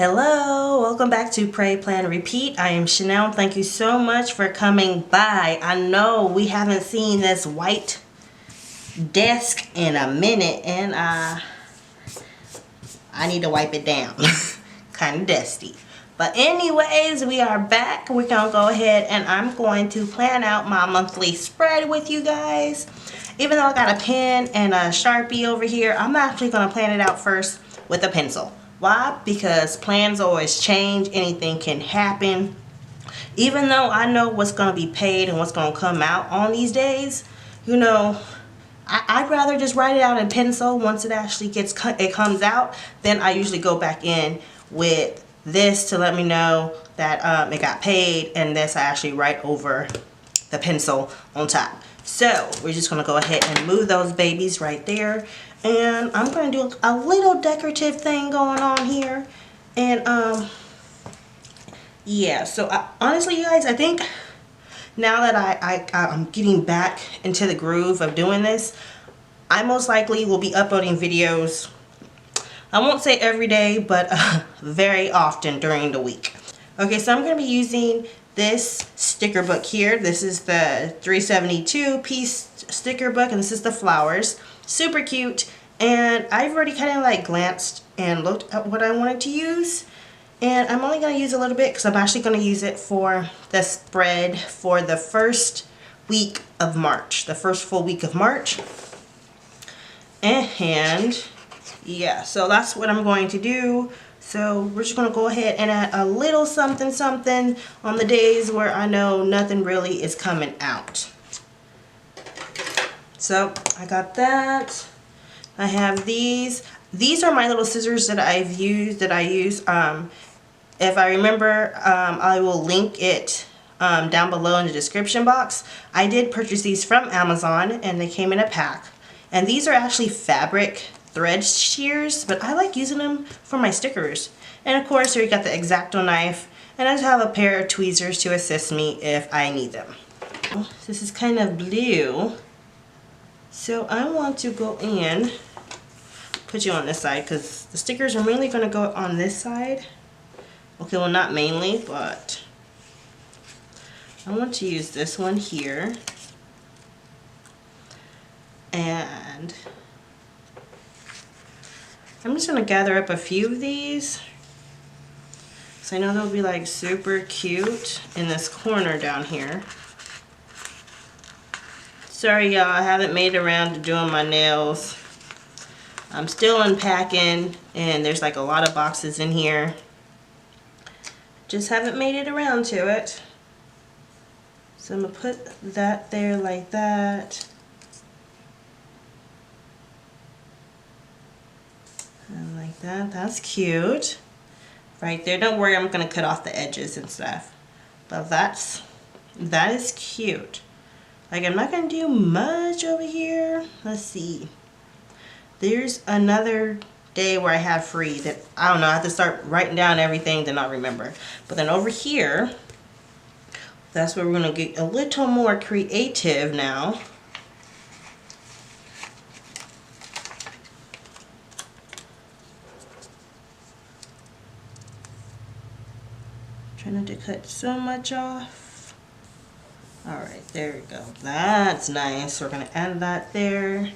Hello, welcome back to Pray, Plan, Repeat. I am Chanel. Thank you so much for coming by. I know we haven't seen this white desk in a minute, and I need to wipe it down. Kind of dusty. But anyways, we are back. We're going to go ahead and I'm going to plan out my monthly spread with you guys. Even though I got a pen and a Sharpie over here, I'm actually going to plan it out first with a pencil. Why? Because plans always change. Anything can happen. Even though I know what's going to be paid and what's going to come out on these days, you know, I'd rather just write it out in pencil once it actually comes out. Then I usually go back in with this to let me know that it got paid, and this I actually write over the pencil on top. So we're just going to go ahead and move those babies right there. And I'm going to do a little decorative thing going on here. And yeah, so honestly, you guys, I think now that I'm getting back into the groove of doing this, I most likely will be uploading videos, I won't say every day, but very often during the week. Okay, so I'm going to be using this sticker book here. This is the 372 piece sticker book, and this is the flowers. Super cute. And I've already kind of like glanced and looked at what I wanted to use. And I'm only going to use a little bit because I'm actually going to use it for the spread for the first week of March. The first full week of March. And yeah, so that's what I'm going to do. So we're just going to go ahead and add a little something something on the days where I know nothing really is coming out. So I got that. I have these. These are my little scissors that I use. If I remember, I will link it down below in the description box. I did purchase these from Amazon, and they came in a pack. And these are actually fabric thread shears, but I like using them for my stickers. And of course, here you got the X-Acto knife, and I just have a pair of tweezers to assist me if I need them. This is kind of blue, so I want to go in, put you on this side because the stickers are mainly going to go on this side. Okay, well, not mainly, but I want to use this one here. And I'm just going to gather up a few of these. So I know they'll be like super cute in this corner down here. Sorry y'all, I haven't made it around to doing my nails. I'm still unpacking and there's like a lot of boxes in here. Just haven't made it around to it. So I'm going to put that there like that. And like that. That's cute. Right there. Don't worry, I'm going to cut off the edges and stuff. But that is cute. Like, I'm not going to do much over here. Let's see. There's another day where I have free that, I don't know, I have to start writing down everything to not remember. But then over here, that's where we're going to get a little more creative now. Trying not to cut so much off. Alright, there we go. That's nice. We're going to add that there.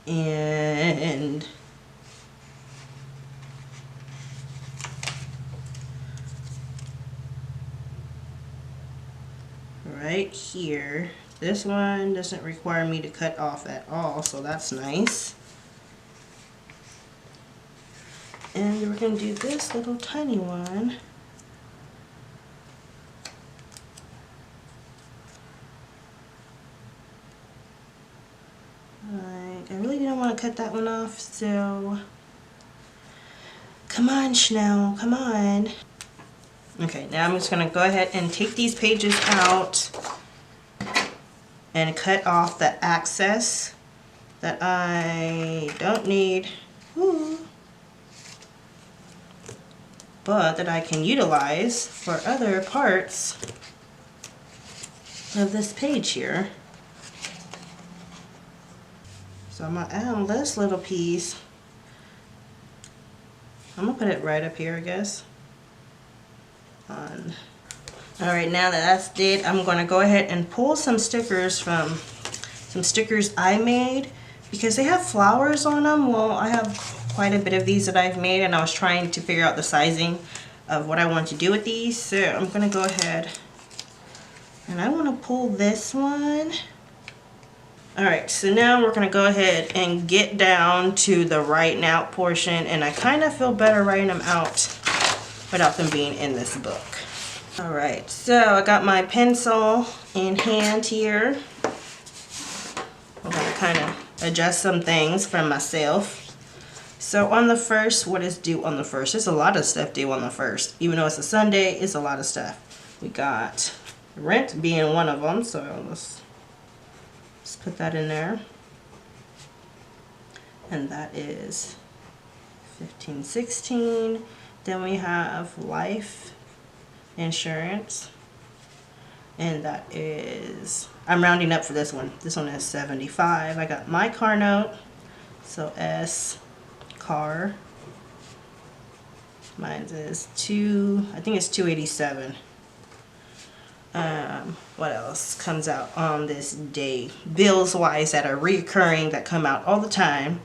And right here, this one doesn't require me to cut off at all, so that's nice. And we're going to do this little tiny one. Alright, I really didn't want to cut that one off, so come on, Chanel, come on. Okay, now I'm just going to go ahead and take these pages out and cut off the excess that I don't need. Ooh. But that I can utilize for other parts of this page here. So I'm going to add on this little piece I'm gonna put it right up here, I guess. On. All right, now that that's did, I'm gonna go ahead and pull some stickers from some stickers I made because they have flowers on them. Well, I have quite a bit of these that I've made, and I was trying to figure out the sizing of what I want to do with these. So I'm gonna go ahead and I want to pull this one. All right, so now we're gonna go ahead and get down to the writing out portion, and I kind of feel better writing them out without them being in this book. All right, so I got my pencil in hand here. I'm gonna kind of adjust some things for myself. So on the first, what is due on the first? There's a lot of stuff due on the first. Even though it's a Sunday, it's a lot of stuff. We got rent being one of them, so let's put that in there. And that is $15.16. Then we have life insurance, and that is, I'm rounding up for this one. This one is $75. I got my car note, so S car. Mine is I think it's $287. What else comes out on this day? Bills wise that are recurring, that come out all the time.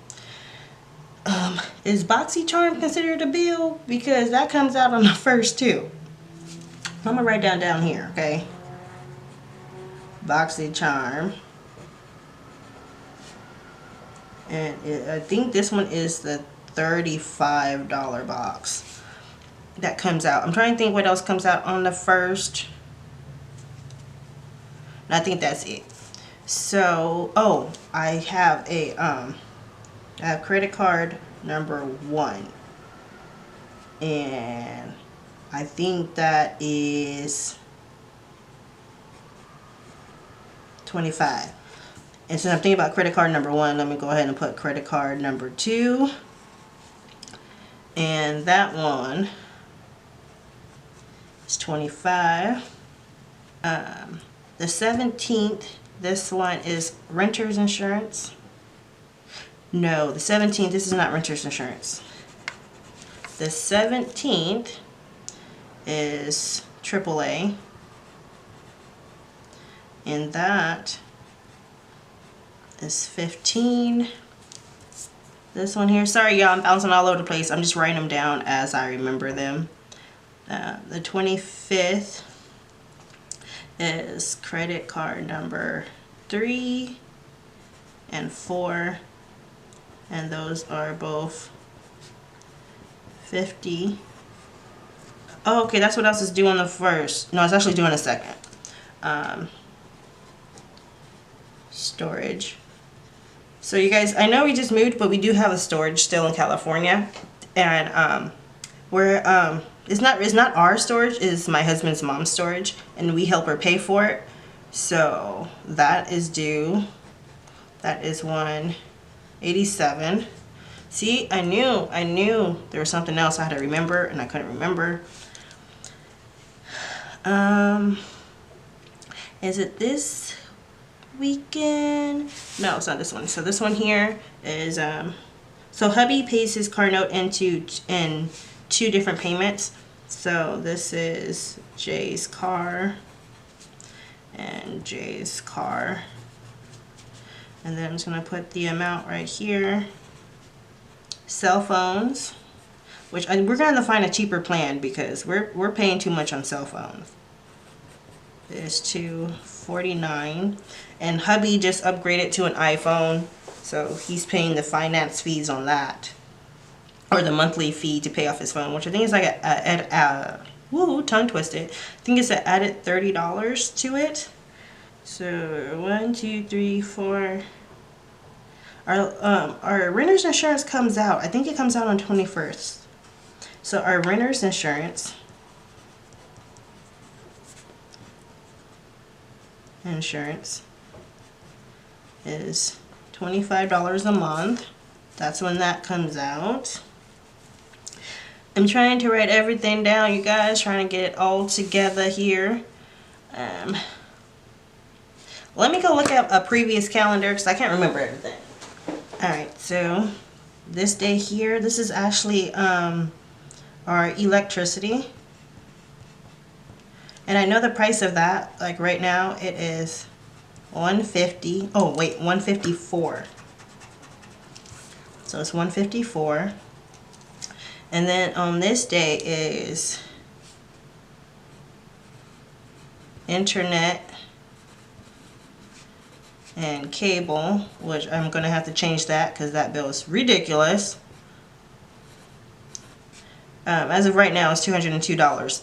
Is BoxyCharm considered a bill? Because that comes out on the first too. I'm gonna write down here, okay? BoxyCharm. And I think this one is the $35 box that comes out. I'm trying to think what else comes out on the first. I think that's it. So, oh, I have I have credit card number 1, and I think that is $25. And since I'm thinking about credit card number 1, let me go ahead and put credit card number 2, and that one is $25. The 17th, this one is renter's insurance. No, the 17th, this is not renter's insurance. The 17th is AAA. And that is $15. This one here, sorry y'all, I'm bouncing all over the place. I'm just writing them down as I remember them. The 25th is credit card number 3 and 4, and those are both $50. Oh, okay, that's what else is due on the first. No, it's actually due on the second. Storage. So you guys, I know we just moved, but we do have a storage still in California, and it's not our storage, it's my husband's mom's storage, and we help her pay for it. So that is due. That is $187. See, I knew there was something else I had to remember, and I couldn't remember. Is it this weekend? No, it's not this one. So this one here is so hubby pays his car note in 2 different payments. So this is Jay's car and Jay's car, and then I'm just gonna put the amount right here. Cell phones, which we're gonna find a cheaper plan because we're paying too much on cell phones. It's $249, and hubby just upgraded to an iPhone, so he's paying the finance fees on that, or the monthly fee to pay off his phone, which I think is like tongue twisted. I think it's an added $30 to it. So 1, 2, 3, 4. Our renter's insurance comes out. I think it comes out on 21st. So our renter's insurance is $25 a month. That's when that comes out. I'm trying to write everything down, you guys, trying to get it all together here. Let me go look at a previous calendar because I can't remember everything. Alright, so this day here, this is actually our electricity. And I know the price of that, like right now, it is $150. Oh wait, $154. So it's $154. And then on this day is internet and cable, which I'm gonna have to change that because that bill is ridiculous. As of right now, it's $202.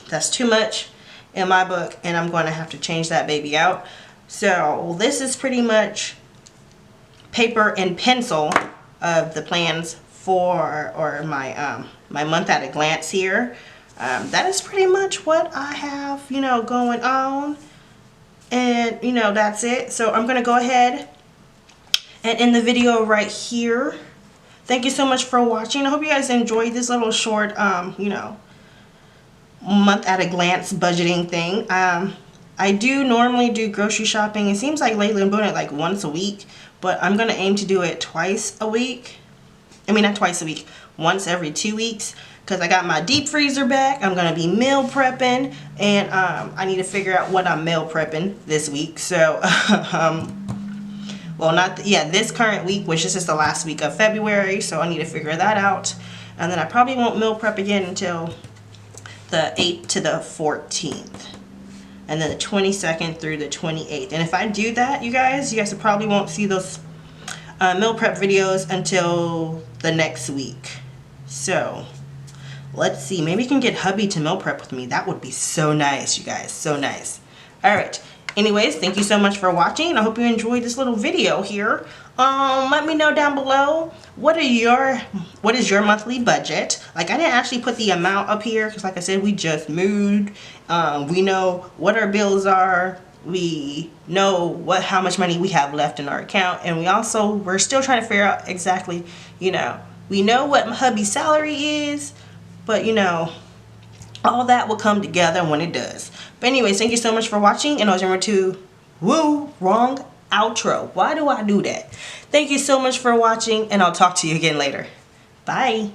That's too much in my book, and I'm going to have to change that baby out. So this is pretty much paper and pencil of the plans for, or my my month at a glance here. That is pretty much what I have, you know, going on, and you know, that's it. So I'm gonna go ahead and end the video right here. Thank you so much for watching. I hope you guys enjoyed this little short, you know, month at a glance budgeting thing. I do normally do grocery shopping. It seems like lately I'm doing it like once a week, but I'm gonna aim to do it twice a week. I mean, not twice a week, once every 2 weeks, because I got my deep freezer back. I'm gonna be meal prepping, and I need to figure out what I'm meal prepping this week. So well, this current week, which is just the last week of February, so I need to figure that out. And then I probably won't meal prep again until the 8th to the 14th, and then the 22nd through the 28th. And if I do that, you guys probably won't see those meal prep videos until the next week. So let's see, maybe you can get hubby to meal prep with me. That would be so nice, you guys, so nice. All right, anyways, thank you so much for watching. I hope you enjoyed this little video here. Let me know down below, what is your monthly budget? Like, I didn't actually put the amount up here because, like I said, we just moved. We know what our bills are. We know how much money we have left in our account, and we're still trying to figure out exactly, you know, we know what my hubby's salary is, but you know, all that will come together when it does. But anyways, thank you so much for watching, and always remember to wrong outro. Why do I do that? Thank you so much for watching, and I'll talk to you again later. Bye.